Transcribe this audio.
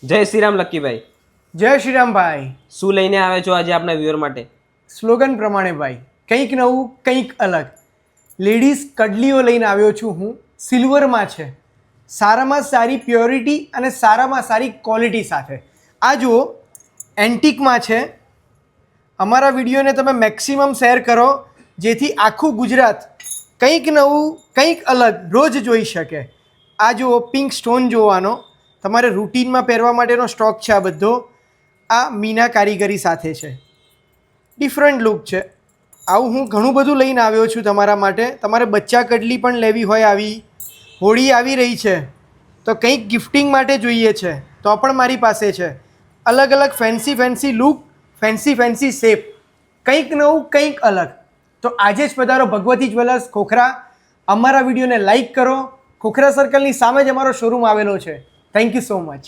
જય શ્રી રામ લક્કીભાઈ. જય શ્રી રામ ભાઈ. શું લઈને આવે છો આજે આપણા વ્યુઅર માટે? સ્લોગન પ્રમાણે ભાઈ, કંઈક નવું કંઈક અલગ. લેડીઝ કડલીઓ લઈને આવ્યો છું હું. સિલ્વરમાં છે, સારામાં સારી પ્યોરિટી અને સારામાં સારી ક્વોલિટી સાથે. આ જુઓ, એન્ટિકમાં છે. અમારા વિડીયોને તમે મેક્સિમમ શેર કરો જેથી આખું ગુજરાત કંઈક નવું કંઈક અલગ રોજ જોઈ શકે. આ જુઓ, પિંક સ્ટોન જોવાનો, તમારે રૂટીનમાં પહેરવા માટેનો સ્ટોક છે આ બધો. આ મીના કારીગરી સાથે છે, ડિફરન્ટ લુક છે. આવું હું ઘણું બધું લઈને આવ્યો છું તમારા માટે. તમારે બચ્ચા કડલી પણ લેવી હોય આવી, હોળી આવી રહી છે તો કંઈક ગિફ્ટિંગ માટે જોઈએ છે તો પણ મારી પાસે છે. અલગ અલગ fancy fancy look, fancy fancy shape, કંઈક નવું કંઈક અલગ. તો આજે જ પધારો ભગવતી જ્વેલર્સ ખોખરા. અમારા વિડીયોને લાઈક કરો. ખોખરા સર્કલની સામે જ અમારો શોરૂમ આવેલો છે. Thank you so much.